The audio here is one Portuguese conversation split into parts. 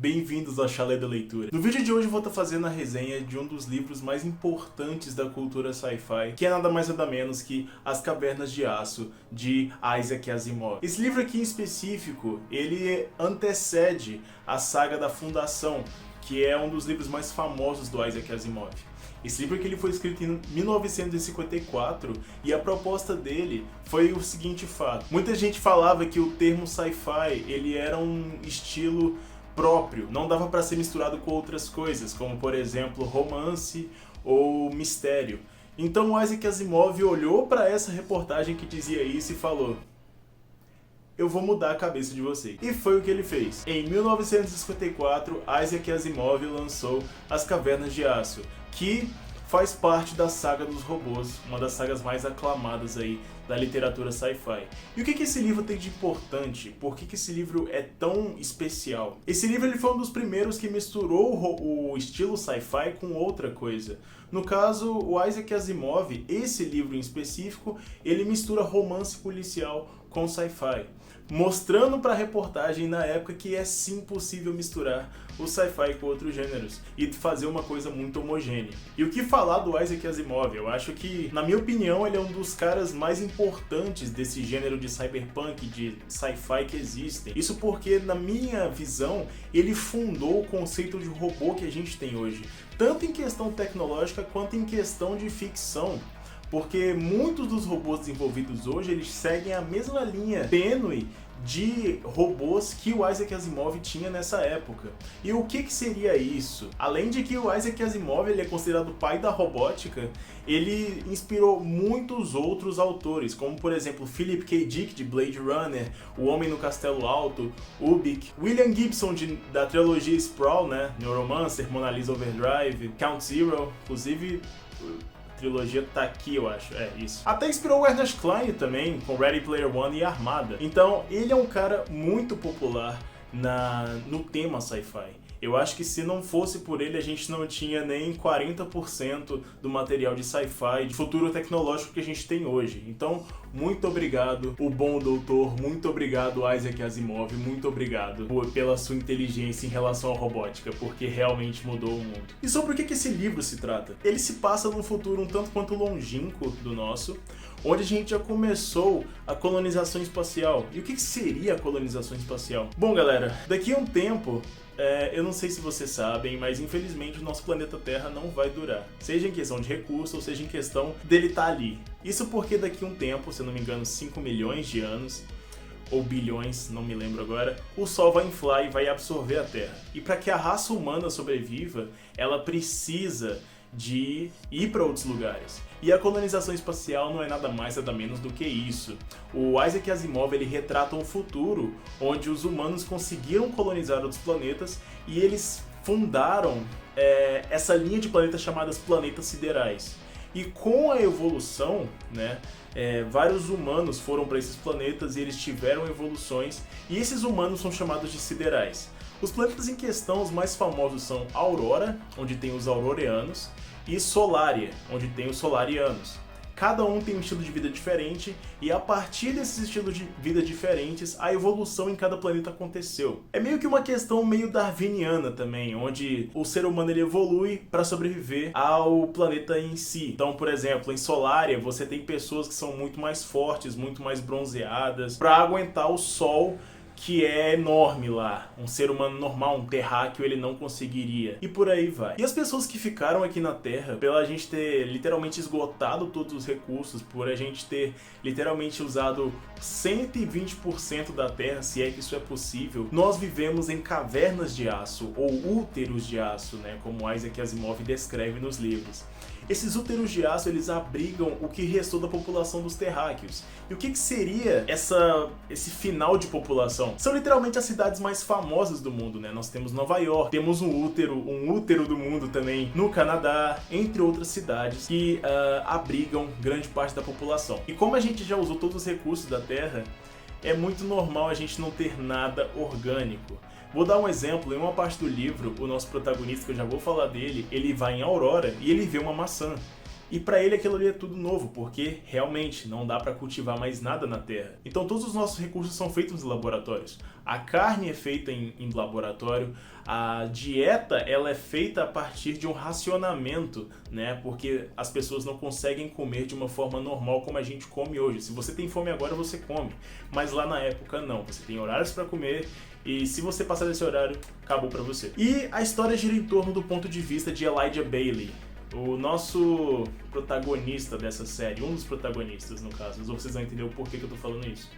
Bem-vindos ao Chalé da Leitura. No vídeo de hoje eu vou estar fazendo a resenha de um dos livros mais importantes da cultura sci-fi, que é nada mais nada menos que As Cavernas de Aço, de Isaac Asimov. Esse livro aqui em específico, ele antecede a saga da Fundação, que é um dos livros mais famosos do Isaac Asimov. Esse livro aqui ele foi escrito em 1954 e a proposta dele foi o seguinte fato. Muita gente falava que o termo sci-fi ele era um estilo próprio, não dava para ser misturado com outras coisas, como por exemplo romance ou mistério. Então o Isaac Asimov olhou para essa reportagem que dizia isso e falou: eu vou mudar a cabeça de vocês. E foi o que ele fez. Em 1954, Isaac Asimov lançou As Cavernas de Aço, que faz parte da saga dos robôs, uma das sagas mais aclamadas aí da literatura sci-fi. E o que esse livro tem de importante? Por que esse livro é tão especial? Esse livro ele foi um dos primeiros que misturou o estilo sci-fi com outra coisa. No caso, o Isaac Asimov, esse livro em específico, ele mistura romance policial com sci-fi, mostrando para a reportagem na época que é sim possível misturar o sci-fi com outros gêneros e fazer uma coisa muito homogênea. E o que falar do Isaac Asimov? Eu acho que, na minha opinião, ele é um dos caras mais importantes desse gênero de cyberpunk, de sci-fi que existem. Isso porque, na minha visão, ele fundou o conceito de robô que a gente tem hoje, tanto em questão tecnológica quanto em questão de ficção. Porque muitos dos robôs desenvolvidos hoje, eles seguem a mesma linha tênue de robôs que o Isaac Asimov tinha nessa época. E o que seria isso? Além de que o Isaac Asimov ele é considerado o pai da robótica, ele inspirou muitos outros autores, como por exemplo Philip K. Dick de Blade Runner, O Homem no Castelo Alto, Ubik, William Gibson da trilogia Sprawl, né? Neuromancer, Mona Lisa Overdrive, Count Zero, inclusive a trilogia tá aqui, eu acho, é isso. Até inspirou o Ernest Cline também, com Ready Player One e Armada. Então, ele é um cara muito popular no tema sci-fi. Eu acho que se não fosse por ele, a gente não tinha nem 40% do material de sci-fi, de futuro tecnológico que a gente tem hoje. Então, muito obrigado, o bom doutor, muito obrigado, Isaac Asimov, muito obrigado pela sua inteligência em relação à robótica, porque realmente mudou o mundo. E sobre o que esse livro se trata? Ele se passa num futuro um tanto quanto longínquo do nosso, onde a gente já começou a colonização espacial. E o que seria a colonização espacial? Bom, galera, daqui a um tempo, eu não sei se vocês sabem, mas infelizmente o nosso planeta Terra não vai durar. Seja em questão de recurso, ou seja em questão dele estar ali. Isso porque daqui a um tempo, se eu não me engano 5 milhões de anos, ou bilhões, não me lembro agora, o Sol vai inflar e vai absorver a Terra. E para que a raça humana sobreviva, ela precisa de ir para outros lugares. E a colonização espacial não é nada mais nada menos do que isso. O Isaac Asimov ele retrata um futuro onde os humanos conseguiram colonizar outros planetas e eles fundaram essa linha de planetas chamadas planetas siderais. E com a evolução, né, vários humanos foram para esses planetas e eles tiveram evoluções, e esses humanos são chamados de siderais. Os planetas em questão, os mais famosos são Aurora, onde tem os Auroreanos, e Solaria, onde tem os Solarianos. Cada um tem um estilo de vida diferente, e a partir desses estilos de vida diferentes, a evolução em cada planeta aconteceu. É meio que uma questão meio darwiniana também, onde o ser humano ele evolui para sobreviver ao planeta em si. Então, por exemplo, em Solaria, você tem pessoas que são muito mais fortes, muito mais bronzeadas, para aguentar o sol, que é enorme lá. Um ser humano normal, um terráqueo, ele não conseguiria. E por aí vai. E as pessoas que ficaram aqui na Terra, pela gente ter literalmente esgotado todos os recursos, por a gente ter literalmente usado 120% da Terra, se é que isso é possível, nós vivemos em cavernas de aço, ou úteros de aço, né, como Isaac Asimov descreve nos livros. Esses úteros de aço, eles abrigam o que restou da população dos terráqueos. E o que seria esse final de população? São literalmente as cidades mais famosas do mundo, né? Nós temos Nova York, temos um útero do mundo também no Canadá, entre outras cidades que abrigam grande parte da população. E como a gente já usou todos os recursos da Terra, é muito normal a gente não ter nada orgânico. Vou dar um exemplo, em uma parte do livro, o nosso protagonista, que eu já vou falar dele, ele vai em Aurora e ele vê uma maçã. E para ele aquilo ali é tudo novo, porque realmente não dá para cultivar mais nada na Terra. Então todos os nossos recursos são feitos em laboratórios. A carne é feita em laboratório, a dieta ela é feita a partir de um racionamento, né? Porque as pessoas não conseguem comer de uma forma normal como a gente come hoje. Se você tem fome agora, você come, mas lá na época não. Você tem horários para comer e se você passar desse horário, acabou para você. E a história gira em torno do ponto de vista de Elijah Baley, o nosso protagonista dessa série, um dos protagonistas no caso, vocês vão entender o porquê que eu tô falando isso.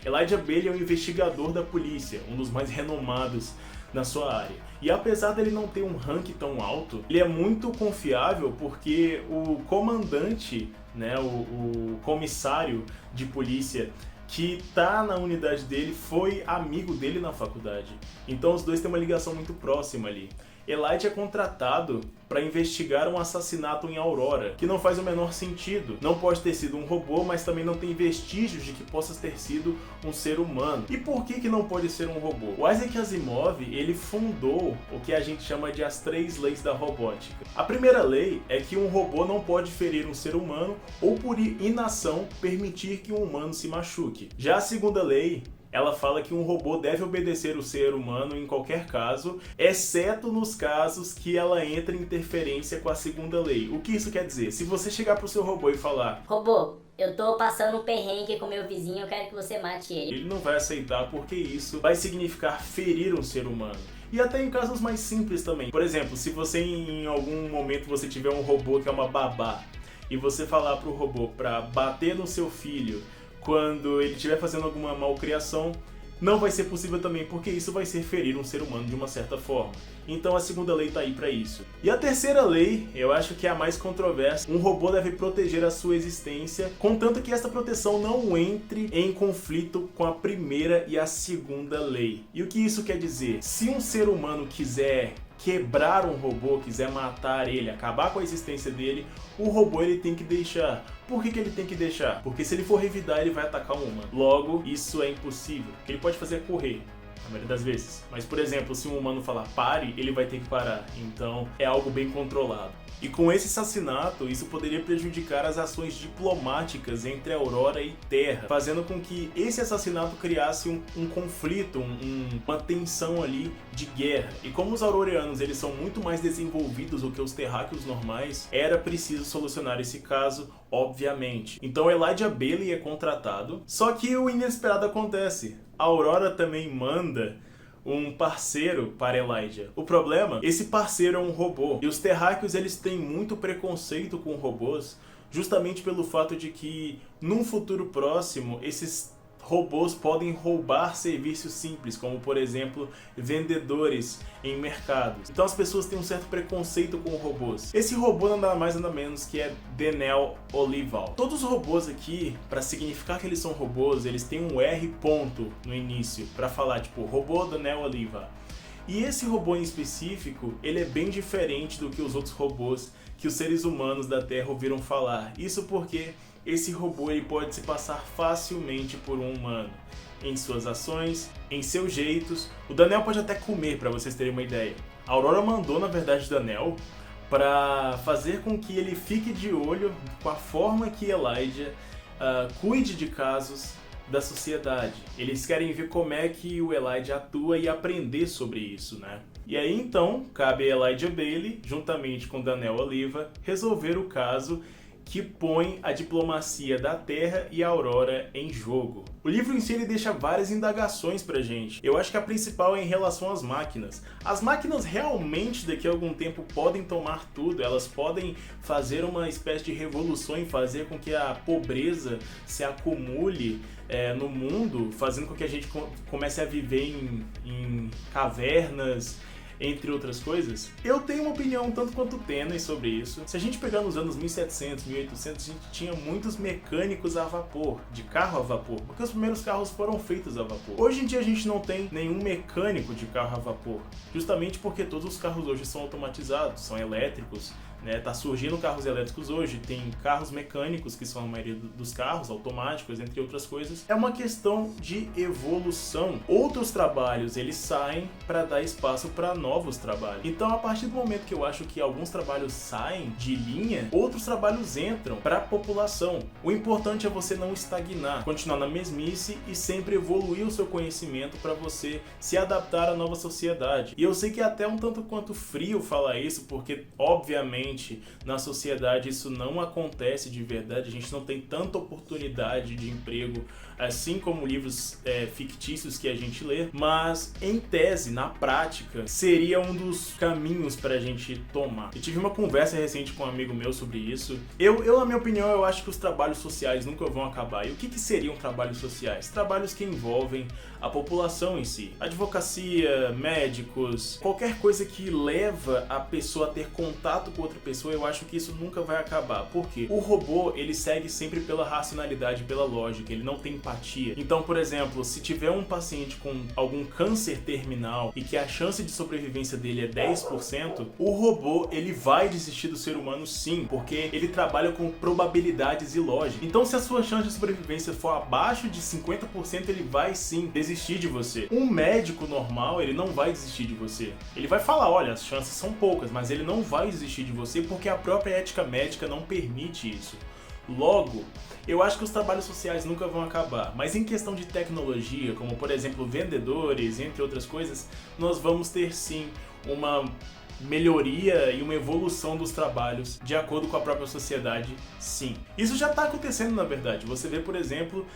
Elijah Baley é um investigador da polícia, um dos mais renomados na sua área. E apesar dele não ter um rank tão alto, ele é muito confiável porque o comandante, né, o comissário de polícia que tá na unidade dele foi amigo dele na faculdade. Então os dois têm uma ligação muito próxima ali. Elijah é contratado para investigar um assassinato em Aurora, que não faz o menor sentido. Não pode ter sido um robô, mas também não tem vestígios de que possa ter sido um ser humano. E por que não pode ser um robô? O Isaac Asimov, ele fundou o que a gente chama de as 3 leis da robótica. A primeira lei é que um robô não pode ferir um ser humano ou por inação permitir que um humano se machuque. Já a segunda lei, ela fala que um robô deve obedecer o ser humano em qualquer caso, exceto nos casos que ela entra em interferência com a segunda lei. O que isso quer dizer? Se você chegar pro seu robô e falar: robô, eu tô passando um perrengue com meu vizinho, eu quero que você mate ele. Ele não vai aceitar, porque isso vai significar ferir um ser humano. E até em casos mais simples também. Por exemplo, se você em algum momento você tiver um robô que é uma babá, e você falar pro robô pra bater no seu filho quando ele estiver fazendo alguma malcriação, não vai ser possível também, porque isso vai ser ferir um ser humano de uma certa forma. Então a segunda lei tá aí para isso. E a terceira lei, eu acho que é a mais controversa. Um robô deve proteger a sua existência, contanto que essa proteção não entre em conflito com a primeira e a segunda lei. E o que isso quer dizer? Se um ser humano quiser quebrar um robô, quiser matar ele, acabar com a existência dele, o robô ele tem que deixar. Por que ele tem que deixar? Porque se ele for revidar, ele vai atacar um humano. Logo, isso é impossível. O que ele pode fazer é correr, na maioria das vezes. Mas, por exemplo, se um humano falar pare, ele vai ter que parar. Então, é algo bem controlado. E com esse assassinato, isso poderia prejudicar as ações diplomáticas entre Aurora e Terra, fazendo com que esse assassinato criasse um conflito, uma tensão ali de guerra. E como os aurorianos eles são muito mais desenvolvidos do que os terráqueos normais, era preciso solucionar esse caso, obviamente. Então Elijah Baley é contratado, só que o inesperado acontece. A Aurora também manda um parceiro para Elijah. O problema, esse parceiro é um robô. E os terráqueos eles têm muito preconceito com robôs, justamente pelo fato de que num futuro próximo esses robôs podem roubar serviços simples, como por exemplo vendedores em mercados. Então as pessoas têm um certo preconceito com robôs. Esse robô nada mais nada menos que é Denel Olival. Todos os robôs aqui, para significar que eles são robôs, eles têm um R ponto no início, para falar tipo robô Denel Olival. E esse robô em específico, ele é bem diferente do que os outros robôs que os seres humanos da Terra ouviram falar. Isso porque esse robô ele pode se passar facilmente por um humano, em suas ações, em seus jeitos. O Danel pode até comer, para vocês terem uma ideia. A Aurora mandou, na verdade, o Danel para fazer com que ele fique de olho com a forma que Elijah cuide de casos da sociedade. Eles querem ver como é que o Elijah atua e aprender sobre isso, né? E aí então, cabe a Elijah Baley, juntamente com Danel Oliva, resolver o caso que põe a diplomacia da Terra e a Aurora em jogo. O livro em si ele deixa várias indagações pra gente. Eu acho que a principal é em relação às máquinas. As máquinas realmente daqui a algum tempo podem tomar tudo, elas podem fazer uma espécie de revolução e fazer com que a pobreza se acumule no mundo, fazendo com que a gente comece a viver em cavernas, entre outras coisas. Eu tenho uma opinião tanto quanto tênue sobre isso. Se a gente pegar nos anos 1700, 1800, a gente tinha muitos mecânicos a vapor, de carro a vapor, porque os primeiros carros foram feitos a vapor. Hoje em dia a gente não tem nenhum mecânico de carro a vapor, justamente porque todos os carros hoje são automatizados, são elétricos, né? Tá surgindo carros elétricos hoje, tem carros mecânicos, que são a maioria dos carros, automáticos, entre outras coisas. É uma questão de evolução. Outros trabalhos, eles saem para dar espaço para novos trabalhos. Então, a partir do momento que eu acho que alguns trabalhos saem de linha, outros trabalhos entram para a população. O importante é você não estagnar, continuar na mesmice e sempre evoluir o seu conhecimento para você se adaptar à nova sociedade. E eu sei que é até um tanto quanto frio falar isso, porque obviamente na sociedade isso não acontece de verdade, a gente não tem tanta oportunidade de emprego assim como livros fictícios que a gente lê, mas em tese, na prática, seria um dos caminhos para a gente tomar. Eu tive uma conversa recente com um amigo meu sobre isso. Eu, na minha opinião, eu acho que os trabalhos sociais nunca vão acabar. E o que seriam trabalhos sociais? Trabalhos que envolvem a população em si. Advocacia, médicos, qualquer coisa que leva a pessoa a ter contato com outra pessoa, eu acho que isso nunca vai acabar. Por quê? O robô, ele segue sempre pela racionalidade, pela lógica, ele não tem empatia. Então, por exemplo, se tiver um paciente com algum câncer terminal e que a chance de sobrevivência dele é 10%, o robô, ele vai desistir do ser humano sim, porque ele trabalha com probabilidades e lógica. Então, se a sua chance de sobrevivência for abaixo de 50%, ele vai sim desistir de você. Um médico normal, ele não vai desistir de você. Ele vai falar, olha, as chances são poucas, mas ele não vai desistir de você porque a própria ética médica não permite isso. Logo, eu acho que os trabalhos sociais nunca vão acabar, mas em questão de tecnologia, como por exemplo vendedores, entre outras coisas, nós vamos ter sim uma melhoria e uma evolução dos trabalhos de acordo com a própria sociedade, sim. Isso já está acontecendo, na verdade. Você vê, por exemplo,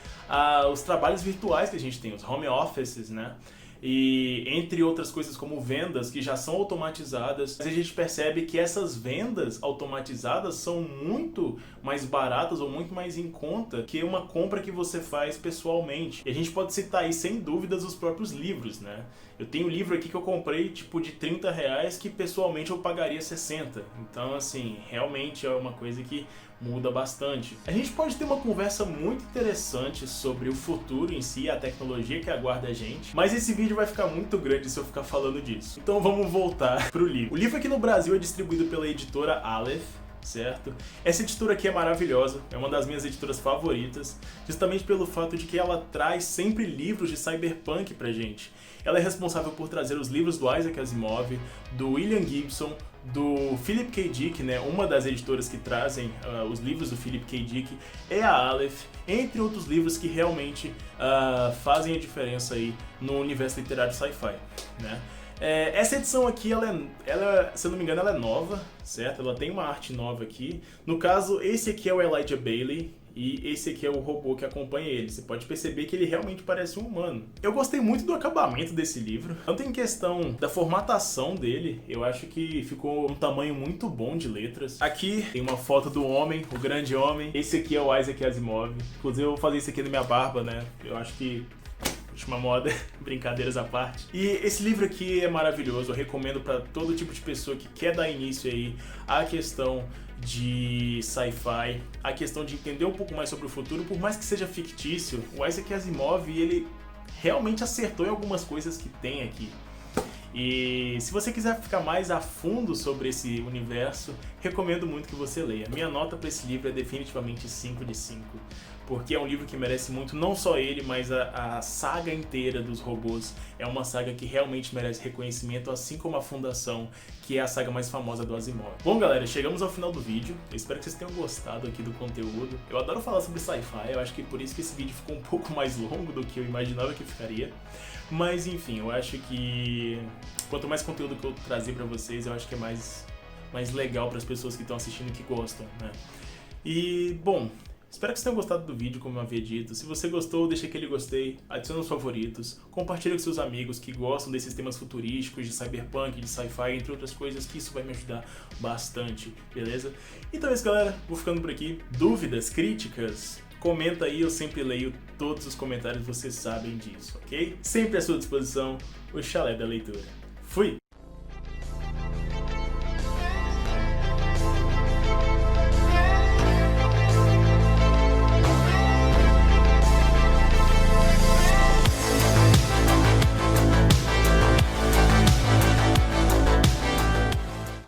os trabalhos virtuais que a gente tem, os home offices, né? E entre outras coisas como vendas que já são automatizadas, a gente percebe que essas vendas automatizadas são muito mais baratas ou muito mais em conta que uma compra que você faz pessoalmente. E a gente pode citar aí sem dúvidas os próprios livros, né? Eu tenho um livro aqui que eu comprei tipo de R$30 que pessoalmente eu pagaria 60. Então assim, realmente é uma coisa que muda bastante. A gente pode ter uma conversa muito interessante sobre o futuro em si, a tecnologia que aguarda a gente, mas esse vídeo vai ficar muito grande se eu ficar falando disso. Então vamos voltar pro livro. O livro aqui no Brasil é distribuído pela editora Aleph, certo? Essa editora aqui é maravilhosa, é uma das minhas editoras favoritas, justamente pelo fato de que ela traz sempre livros de cyberpunk pra gente. Ela é responsável por trazer os livros do Isaac Asimov, do William Gibson, do Philip K. Dick, né? Uma das editoras que trazem os livros do Philip K. Dick é a Aleph, entre outros livros que realmente fazem a diferença aí no universo literário sci-fi, né? Essa edição aqui, ela, se eu não me engano, ela é nova, certo? Ela tem uma arte nova aqui. No caso, esse aqui é o Elijah Baley e esse aqui é o robô que acompanha ele. Você pode perceber que ele realmente parece um humano. Eu gostei muito do acabamento desse livro, tanto em questão da formatação dele, eu acho que ficou um tamanho muito bom de letras. Aqui tem uma foto do homem, o grande homem. Esse aqui é o Isaac Asimov. Inclusive eu vou fazer isso aqui na minha barba, né? Eu acho que última moda, brincadeiras à parte. E esse livro aqui é maravilhoso, eu recomendo para todo tipo de pessoa que quer dar início aí à questão de sci-fi, a questão de entender um pouco mais sobre o futuro, por mais que seja fictício, o Isaac Asimov, ele realmente acertou em algumas coisas que tem aqui. E se você quiser ficar mais a fundo sobre esse universo, recomendo muito que você leia. Minha nota para esse livro é definitivamente 5 de 5. Porque é um livro que merece muito, não só ele, mas a saga inteira dos robôs. É uma saga que realmente merece reconhecimento, assim como a Fundação, que é a saga mais famosa do Asimov. Bom, galera, chegamos ao final do vídeo. Eu espero que vocês tenham gostado aqui do conteúdo. Eu adoro falar sobre sci-fi, eu acho que por isso que esse vídeo ficou um pouco mais longo do que eu imaginava que ficaria. Mas enfim, eu acho que quanto mais conteúdo que eu trazer pra vocês, eu acho que é mais legal para as pessoas que estão assistindo e que gostam, né? E, bom, espero que vocês tenham gostado do vídeo, como eu havia dito. Se você gostou, deixa aquele gostei, adicione os favoritos, compartilhe com seus amigos que gostam desses temas futurísticos, de cyberpunk, de sci-fi, entre outras coisas, que isso vai me ajudar bastante, beleza? Então é isso, galera. Vou ficando por aqui. Dúvidas, críticas, comenta aí, eu sempre leio todos os comentários, vocês sabem disso, ok? Sempre à sua disposição, o Chalé da Leitura.